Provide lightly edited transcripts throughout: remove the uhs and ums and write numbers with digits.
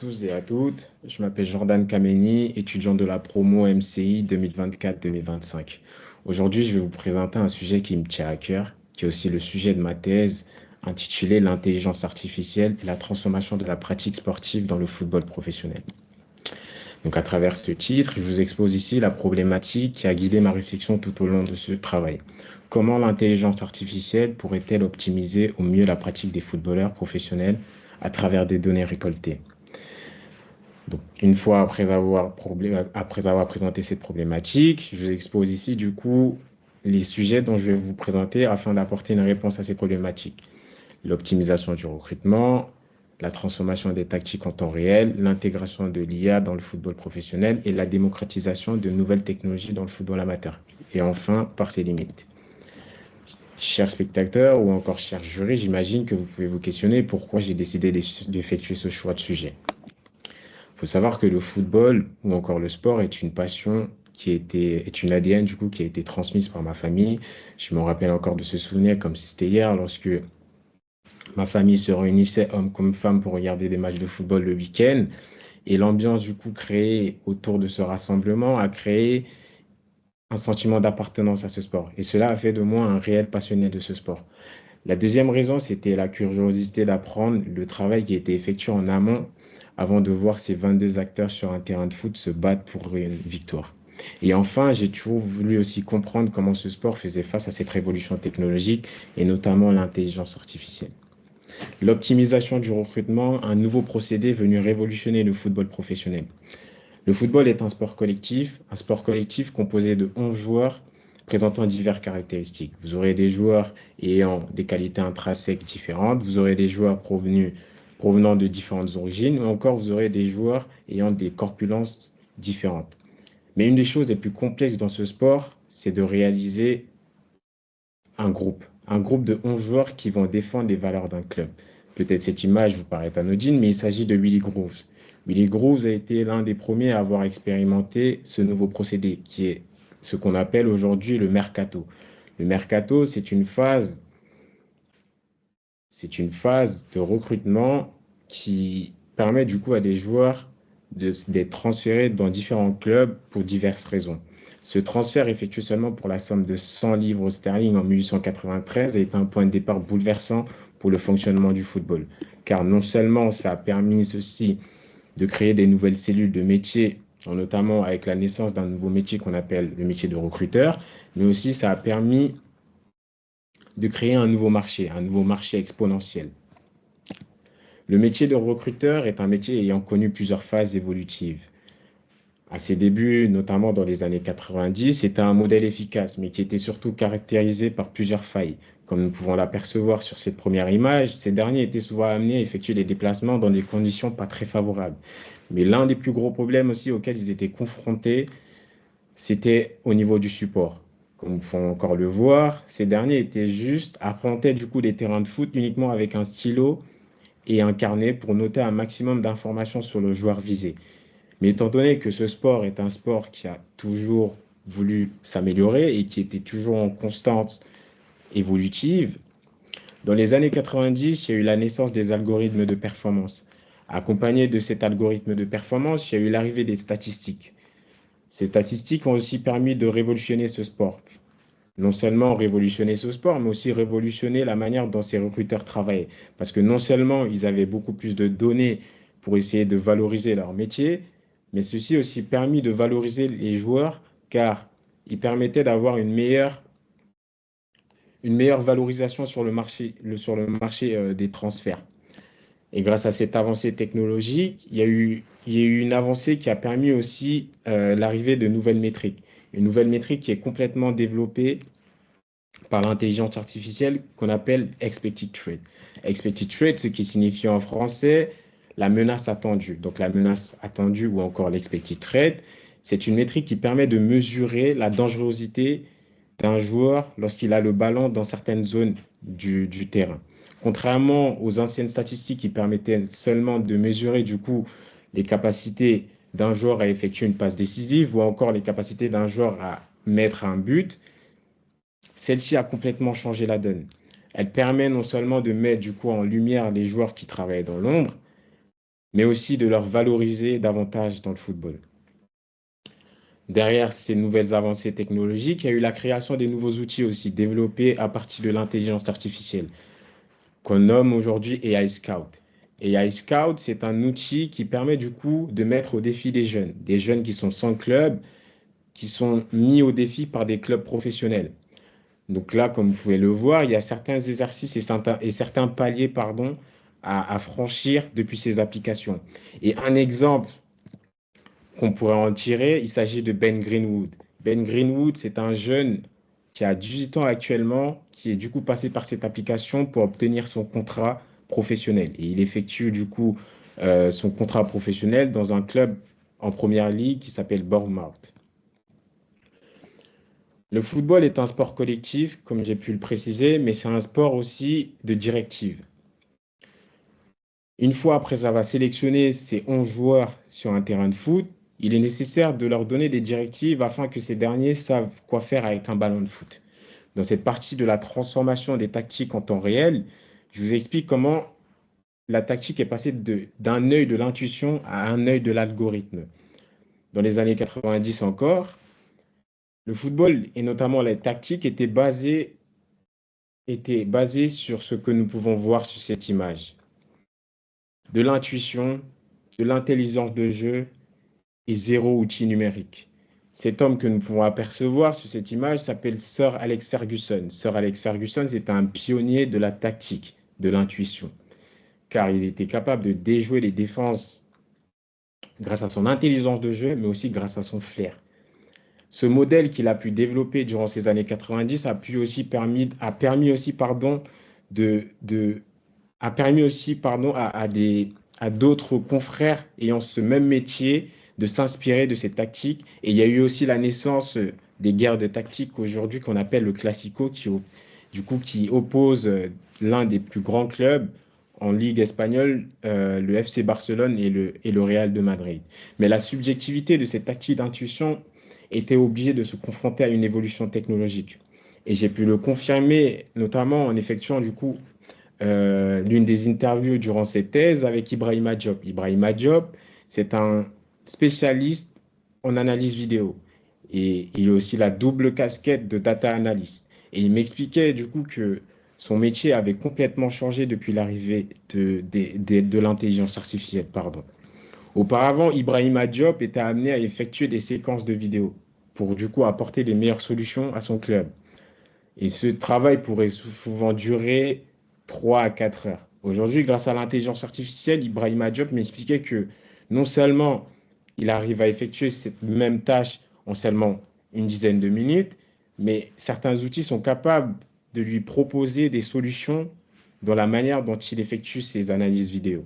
tous et à toutes. Je m'appelle Jordan Kameni, étudiant de la promo MCI 2024-2025. Aujourd'hui, je vais vous présenter un sujet qui me tient à cœur, qui est aussi le sujet de ma thèse, intitulée L'intelligence artificielle et la transformation de la pratique sportive dans le football professionnel. Donc, à travers ce titre, je vous expose ici la problématique qui a guidé ma réflexion tout au long de ce travail. Comment l'intelligence artificielle pourrait-elle optimiser au mieux la pratique des footballeurs professionnels à travers des données récoltées? Donc, une fois après avoir présenté cette problématique, je vous expose ici du coup les sujets dont je vais vous présenter afin d'apporter une réponse à ces problématiques. L'optimisation du recrutement, la transformation des tactiques en temps réel, l'intégration de l'IA dans le football professionnel et la démocratisation de nouvelles technologies dans le football amateur. Et enfin, par ses limites. Chers spectateurs ou encore chers jurys, j'imagine que vous pouvez vous questionner pourquoi j'ai décidé d'effectuer ce choix de sujet. Il faut savoir que le football ou encore le sport est une passion est une ADN du coup qui a été transmise par ma famille. Je me rappelle encore de ce souvenir comme si c'était hier lorsque ma famille se réunissait, hommes comme femmes, pour regarder des matchs de football le week-end. Et l'ambiance du coup créée autour de ce rassemblement a créé un sentiment d'appartenance à ce sport. Et cela a fait de moi un réel passionné de ce sport. La deuxième raison, c'était la curiosité d'apprendre le travail qui a été effectué en amont avant de voir ces 22 acteurs sur un terrain de foot se battre pour une victoire. Et enfin, j'ai toujours voulu aussi comprendre comment ce sport faisait face à cette révolution technologique et notamment l'intelligence artificielle. L'optimisation du recrutement, un nouveau procédé venu révolutionner le football professionnel. Le football est un sport collectif composé de 11 joueurs présentant diverses caractéristiques. Vous aurez des joueurs ayant des qualités intrinsèques différentes, vous aurez des joueurs provenant de différentes origines, ou encore vous aurez des joueurs ayant des corpulences différentes. Mais une des choses les plus complexes dans ce sport, c'est de réaliser un groupe de 11 joueurs qui vont défendre les valeurs d'un club. Peut-être cette image vous paraît anodine, mais il s'agit de Willy Grooves. Willy Grooves a été l'un des premiers à avoir expérimenté ce nouveau procédé, qui est ce qu'on appelle aujourd'hui le mercato. Le mercato, c'est une phase de recrutement qui permet du coup à des joueurs d'être transférés dans différents clubs pour diverses raisons. Ce transfert effectué seulement pour la somme de 100 livres sterling en 1893 a été un point de départ bouleversant pour le fonctionnement du football, car non seulement ça a permis aussi de créer des nouvelles cellules de métiers, notamment avec la naissance d'un nouveau métier qu'on appelle le métier de recruteur, mais aussi ça a permis de créer un nouveau marché exponentiel. Le métier de recruteur est un métier ayant connu plusieurs phases évolutives. À ses débuts, notamment dans les années 90, c'était un modèle efficace, mais qui était surtout caractérisé par plusieurs failles. Comme nous pouvons l'apercevoir sur cette première image, ces derniers étaient souvent amenés à effectuer des déplacements dans des conditions pas très favorables. Mais l'un des plus gros problèmes aussi auxquels ils étaient confrontés, c'était au niveau du support. Comme vous pouvez encore le voir, ces derniers étaient juste, arpentaient du coup des terrains de foot uniquement avec un stylo et un carnet pour noter un maximum d'informations sur le joueur visé. Mais étant donné que ce sport est un sport qui a toujours voulu s'améliorer et qui était toujours en constante évolutive, dans les années 90, il y a eu la naissance des algorithmes de performance. Accompagné de cet algorithme de performance, il y a eu l'arrivée des statistiques. Ces statistiques ont aussi permis de révolutionner ce sport. Non seulement révolutionner ce sport, mais aussi révolutionner la manière dont ces recruteurs travaillaient. Parce que non seulement ils avaient beaucoup plus de données pour essayer de valoriser leur métier, mais ceci a aussi permis de valoriser les joueurs car ils permettaient d'avoir une meilleure valorisation sur le marché, sur le marché des transferts. Et grâce à cette avancée technologique, il y a eu une avancée qui a permis aussi l'arrivée de nouvelles métriques. Une nouvelle métrique qui est complètement développée par l'intelligence artificielle qu'on appelle expected threat. Expected threat, ce qui signifie en français la menace attendue. Donc la menace attendue ou encore l'expected threat, c'est une métrique qui permet de mesurer la dangerosité d'un joueur lorsqu'il a le ballon dans certaines zones du terrain. Contrairement aux anciennes statistiques qui permettaient seulement de mesurer du coup les capacités d'un joueur à effectuer une passe décisive ou encore les capacités d'un joueur à mettre un but, celle-ci a complètement changé la donne. Elle permet non seulement de mettre du coup en lumière les joueurs qui travaillent dans l'ombre, mais aussi de leur valoriser davantage dans le football. Derrière ces nouvelles avancées technologiques, il y a eu la création des nouveaux outils aussi, développés à partir de l'intelligence artificielle, qu'on nomme aujourd'hui AI Scout. AI Scout, c'est un outil qui permet du coup de mettre au défi des jeunes qui sont sans club, qui sont mis au défi par des clubs professionnels. Donc là, comme vous pouvez le voir, il y a certains exercices et certains paliers, pardon, à franchir depuis ces applications. Et un exemple qu'on pourrait en tirer, il s'agit de Ben Greenwood. Ben Greenwood, c'est un jeune qui a 18 ans actuellement, qui est du coup passé par cette application pour obtenir son contrat professionnel. Et il effectue du coup son contrat professionnel dans un club en première ligue qui s'appelle Bournemouth. Le football est un sport collectif, comme j'ai pu le préciser, mais c'est un sport aussi de directive. Une fois après avoir sélectionné ces 11 joueurs sur un terrain de foot, il est nécessaire de leur donner des directives afin que ces derniers savent quoi faire avec un ballon de foot. Dans cette partie de la transformation des tactiques en temps réel, je vous explique comment la tactique est passée d'un œil de l'intuition à un œil de l'algorithme. Dans les années 90 encore, le football et notamment les tactiques étaient basées sur ce que nous pouvons voir sur cette image. De l'intuition, de l'intelligence de jeu et zéro outil numérique. Cet homme que nous pouvons apercevoir sur cette image s'appelle Sir Alex Ferguson. Sir Alex Ferguson, c'est un pionnier de la tactique, de l'intuition, car il était capable de déjouer les défenses grâce à son intelligence de jeu, mais aussi grâce à son flair. Ce modèle qu'il a pu développer durant ces années 90 a permis aussi, pardon, de, de, a permis aussi, pardon, à d'autres confrères ayant ce même métier de s'inspirer de ces tactiques. Et il y a eu aussi la naissance des guerres de tactique aujourd'hui qu'on appelle le Classico, qui oppose l'un des plus grands clubs en Ligue espagnole, le FC Barcelone et le Real de Madrid. Mais la subjectivité de cette tactique d'intuition était obligée de se confronter à une évolution technologique. Et j'ai pu le confirmer, notamment en effectuant du coup l'une des interviews durant cette thèse avec Ibrahima Diop. Ibrahima Diop, c'est un spécialiste en analyse vidéo et il a aussi la double casquette de data analyst. Et il m'expliquait du coup que son métier avait complètement changé depuis l'arrivée de l'intelligence artificielle. Pardon. Auparavant, Ibrahima Diop était amené à effectuer des séquences de vidéos pour du coup apporter les meilleures solutions à son club. Et ce travail pourrait souvent durer 3 à 4 heures. Aujourd'hui, grâce à l'intelligence artificielle, Ibrahima Diop m'expliquait que non seulement il arrive à effectuer cette même tâche en seulement une dizaine de minutes, mais certains outils sont capables de lui proposer des solutions dans la manière dont il effectue ses analyses vidéo.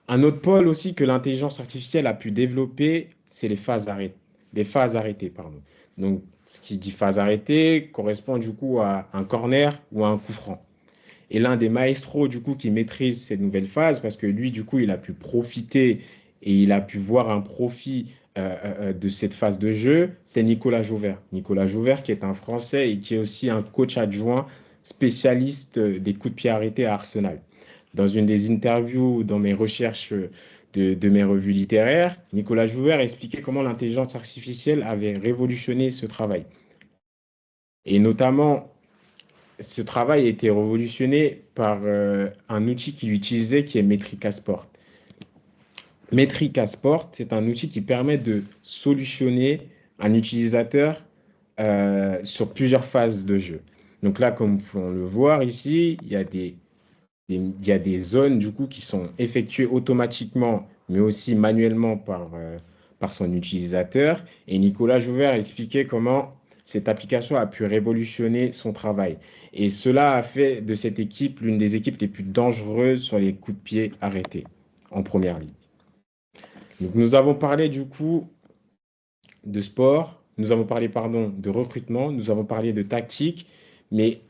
Un autre pôle aussi que l'intelligence artificielle a pu développer, c'est les phases arrêtées, pardon. Donc, ce qui dit phase arrêtée correspond du coup à un corner ou à un coup franc. Et l'un des maestros du coup qui maîtrise ces nouvelles phases, parce que lui du coup il a pu profiter et il a pu voir un profit de cette phase de jeu, c'est Nicolas Jouvert. Nicolas Jouvert qui est un Français et qui est aussi un coach adjoint spécialiste des coups de pied arrêtés à Arsenal. Dans une des interviews, dans mes recherches de mes revues littéraires, Nicolas Jouvert expliquait comment l'intelligence artificielle avait révolutionné ce travail. Et notamment, ce travail a été révolutionné par un outil qu'il utilisait qui est Metrica Sport. Metrica Sport, c'est un outil qui permet de solutionner un utilisateur sur plusieurs phases de jeu. Donc là, comme vous pouvez le voir ici, il y a des zones du coup qui sont effectuées automatiquement, mais aussi manuellement par son utilisateur. Et Nicolas Jouvert expliquait comment cette application a pu révolutionner son travail. Et cela a fait de cette équipe l'une des équipes les plus dangereuses sur les coups de pied arrêtés en première ligue. Donc nous avons parlé du coup de sport, nous avons parlé pardon, de recrutement, nous avons parlé de tactique, mais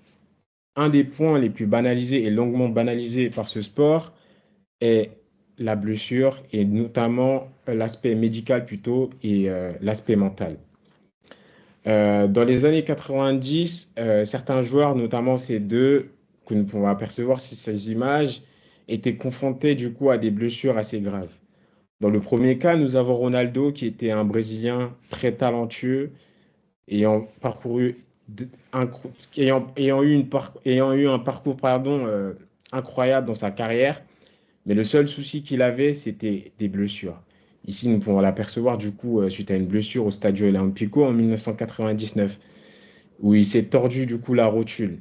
un des points les plus banalisés et longuement banalisés par ce sport est la blessure et notamment l'aspect médical plutôt et l'aspect mental. Dans les années 90, certains joueurs, notamment ces deux que nous pouvons apercevoir sur ces images, étaient confrontés du coup à des blessures assez graves. Dans le premier cas, nous avons Ronaldo qui était un Brésilien très talentueux, ayant parcouru, ayant eu un parcours incroyable dans sa carrière, mais le seul souci qu'il avait, c'était des blessures. Ici, nous pouvons l'apercevoir du coup suite à une blessure au Stadio Olimpico en 1999, où il s'est tordu du coup la rotule.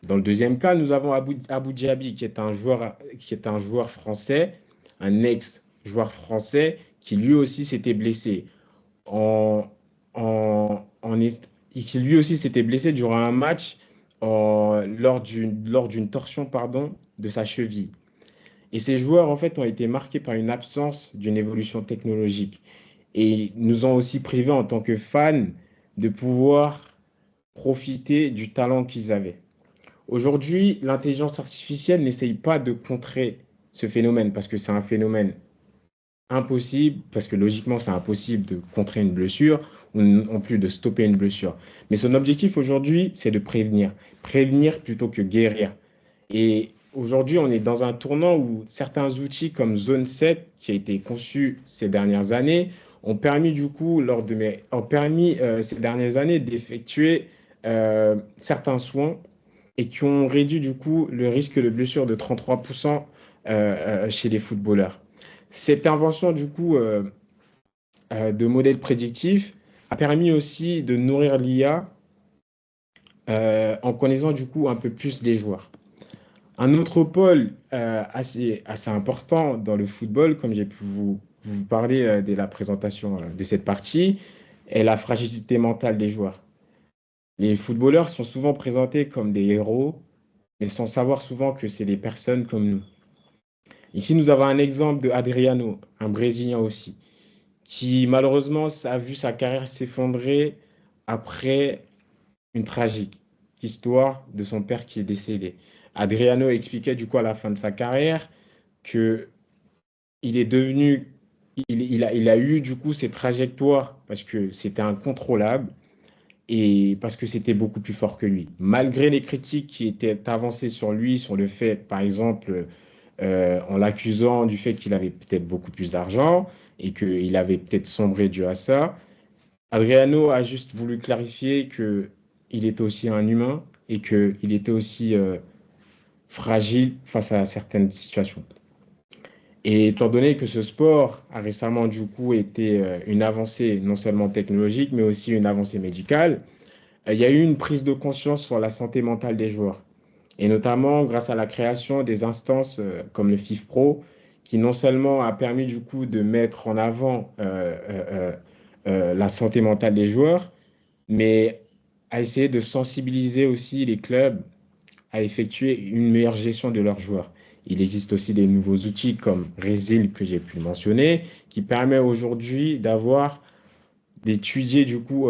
Dans le deuxième cas, nous avons Abou Diaby, qui est un joueur français, un ex-joueur français, qui lui aussi s'était blessé. En, qui lui aussi s'était blessé durant un match lors d'une torsion de sa cheville. Et ces joueurs, en fait, ont été marqués par une absence d'une évolution technologique. Et nous ont aussi privés, en tant que fans, de pouvoir profiter du talent qu'ils avaient. Aujourd'hui, l'intelligence artificielle n'essaye pas de contrer ce phénomène parce que c'est un phénomène impossible, parce que logiquement, c'est impossible de contrer une blessure ou non plus de stopper une blessure. Mais son objectif aujourd'hui, c'est de prévenir. Prévenir plutôt que guérir. Et aujourd'hui, on est dans un tournant où certains outils comme Zone 7, qui a été conçu ces dernières années, ont permis du coup, ces dernières années d'effectuer certains soins et qui ont réduit du coup le risque de blessure de 33% chez les footballeurs. Cette invention du coup de modèles prédictifs a permis aussi de nourrir l'IA en connaissant du coup un peu plus des joueurs. Un autre pôle assez important dans le football, comme j'ai pu vous parler dès la présentation de cette partie, est la fragilité mentale des joueurs. Les footballeurs sont souvent présentés comme des héros, mais sans savoir souvent que c'est des personnes comme nous. Ici, nous avons un exemple de Adriano, un Brésilien aussi, qui malheureusement a vu sa carrière s'effondrer après une tragique histoire de son père qui est décédé. Adriano expliquait du coup à la fin de sa carrière que il est devenu, il a eu du coup ces trajectoires parce que c'était incontrôlable et parce que c'était beaucoup plus fort que lui. Malgré les critiques qui étaient avancées sur lui, sur le fait, par exemple, en l'accusant du fait qu'il avait peut-être beaucoup plus d'argent et qu'il avait peut-être sombré dû à ça, Adriano a juste voulu clarifier que il était aussi un humain et qu'il était aussi fragile face à certaines situations. Et étant donné que ce sport a récemment du coup été une avancée non seulement technologique, mais aussi une avancée médicale, il y a eu une prise de conscience sur la santé mentale des joueurs. Et notamment grâce à la création des instances comme le FIFPro, qui non seulement a permis du coup de mettre en avant la santé mentale des joueurs, mais a essayé de sensibiliser aussi les clubs à effectuer une meilleure gestion de leurs joueurs. Il existe aussi des nouveaux outils comme Résil que j'ai pu mentionner, qui permet aujourd'hui d'étudier du coup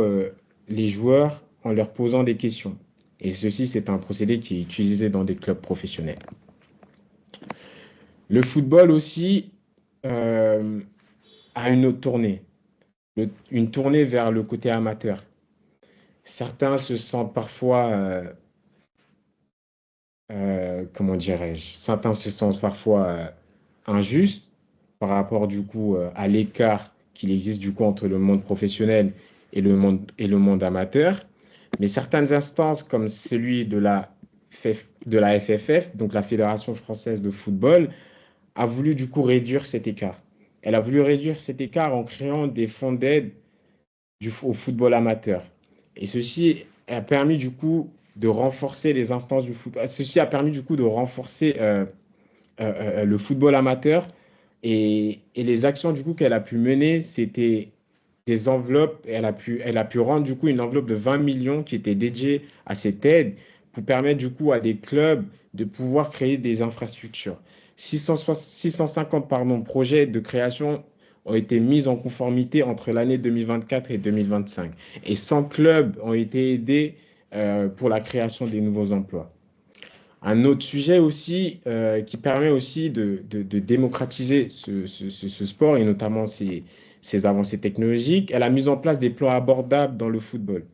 les joueurs en leur posant des questions. Et ceci, c'est un procédé qui est utilisé dans des clubs professionnels. Le football aussi euh, a une autre tournée, une tournée vers le côté amateur. Certains se sentent parfois comment dirais-je, certains se sentent parfois injustes par rapport du coup à l'écart qu'il existe du coup entre le monde professionnel et le monde amateur. Mais certaines instances comme celui de la FFF, donc la Fédération française de football, a voulu du coup réduire cet écart. Elle a voulu réduire cet écart en créant des fonds d'aide au football amateur. Et ceci a permis du coup de renforcer les instances du football. Ceci a permis du coup de renforcer le football amateur et les actions du coup qu'elle a pu mener, c'était des enveloppes. Elle a pu rendre du coup une enveloppe de 20 millions qui était dédiée à cette aide pour permettre du coup à des clubs de pouvoir créer des infrastructures. 650 projets de création ont été mis en conformité entre l'année 2024 et 2025. Et 100 clubs ont été aidés pour la création des nouveaux emplois. Un autre sujet aussi qui permet aussi de démocratiser ce sport et notamment ces avancées technologiques est la mise en place des plans abordables dans le football.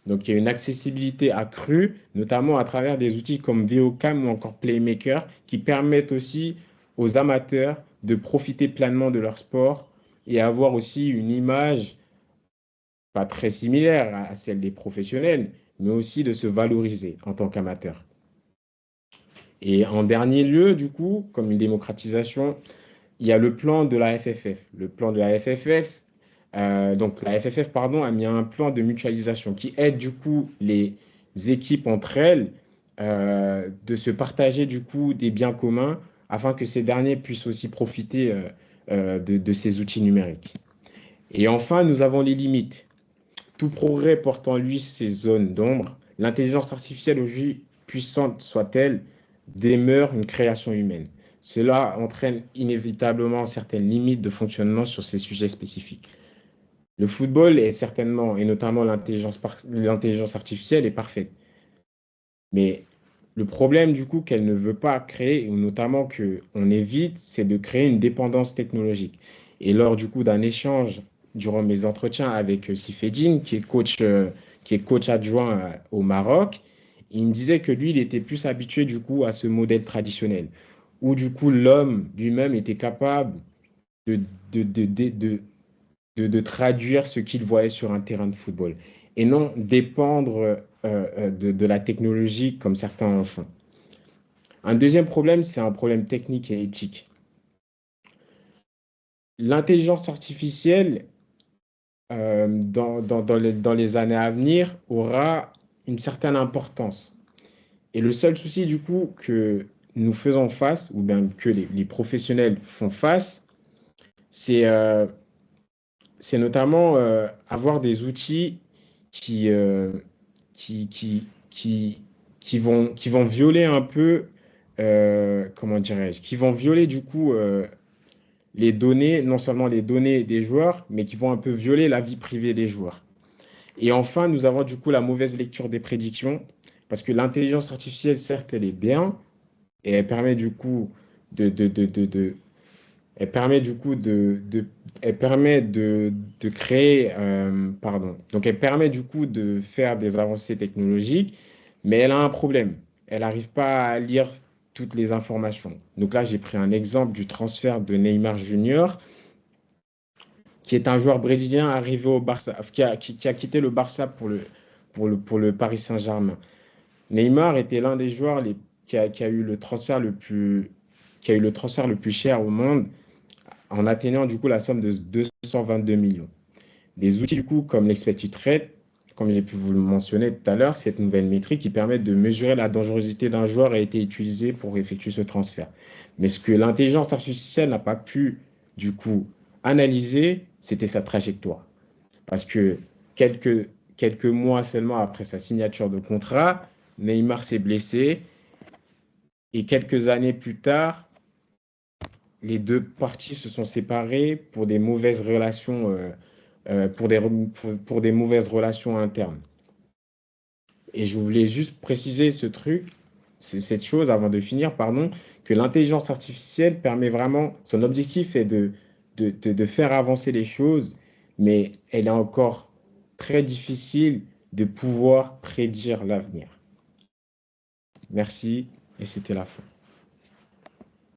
Donc, il y a une accessibilité accrue, notamment à travers des outils comme VOCam ou encore Playmaker, qui permettent aussi aux amateurs de profiter pleinement de leur sport et avoir aussi une image pas très similaire à celle des professionnels, mais aussi de se valoriser en tant qu'amateur. Et en dernier lieu, du coup, comme une démocratisation, il y a le plan de la FFF. Le plan de la FFF, donc la FFF, pardon, a mis un plan de mutualisation qui aide du coup les équipes entre elles de se partager du coup des biens communs afin que ces derniers puissent aussi profiter de ces outils numériques. Et enfin, nous avons les limites. Tout progrès porte en lui ses zones d'ombre. L'intelligence artificielle, aussi puissante soit-elle, demeure une création humaine. Cela entraîne inévitablement certaines limites de fonctionnement sur ces sujets spécifiques. Le football est certainement, et notamment l'intelligence artificielle, est parfaite. Mais le problème, du coup, qu'elle ne veut pas créer, ou notamment qu'on évite, c'est de créer une dépendance technologique. Et lors, du coup, d'un échange durant mes entretiens avec Sifedine, qui est coach adjoint au Maroc, il me disait que lui, il était plus habitué, du coup, à ce modèle traditionnel, où, du coup, l'homme lui-même était capable de, de, de, de, de, de traduire ce qu'il voyait sur un terrain de football, et non dépendre de la technologie comme certains en font. Un deuxième problème, c'est un problème technique et éthique. L'intelligence artificielle, dans les années à venir, aura une certaine importance. Et le seul souci, du coup, que nous faisons face, ou bien que les professionnels font face, c'est c'est notamment avoir des outils qui, qui, qui, qui, qui vont violer un peu, comment dirais-je, qui vont violer du coup les données, non seulement les données des joueurs, mais qui vont un peu violer la vie privée des joueurs. Et enfin, nous avons du coup la mauvaise lecture des prédictions, parce que l'intelligence artificielle, certes, elle est bien, et elle permet du coup de elle permet du coup elle permet de créer, pardon, donc elle permet du coup de faire des avancées technologiques, mais elle a un problème. Elle n'arrive pas à lire toutes les informations. Donc là, j'ai pris un exemple du transfert de Neymar Junior, qui est un joueur brésilien arrivé au Barça, qui a quitté le Barça pour le Paris Saint-Germain. Neymar était l'un des joueurs qui a eu le transfert le plus, qui a eu le transfert le plus cher au monde en atteignant du coup la somme de 222 millions. Des outils du coup comme l'Expected Trade, comme j'ai pu vous le mentionner tout à l'heure, cette nouvelle métrique qui permet de mesurer la dangerosité d'un joueur a été utilisée pour effectuer ce transfert. Mais ce que l'intelligence artificielle n'a pas pu du coup analyser, c'était sa trajectoire. Parce que quelques mois seulement après sa signature de contrat, Neymar s'est blessé et quelques années plus tard, les deux parties se sont séparées pour des mauvaises relations, pour des mauvaises relations internes. Et je voulais juste préciser ce truc, cette chose avant de finir, pardon, que l'intelligence artificielle permet vraiment, son objectif est de faire avancer les choses, mais elle est encore très difficile de pouvoir prédire l'avenir. Merci, et c'était la fin.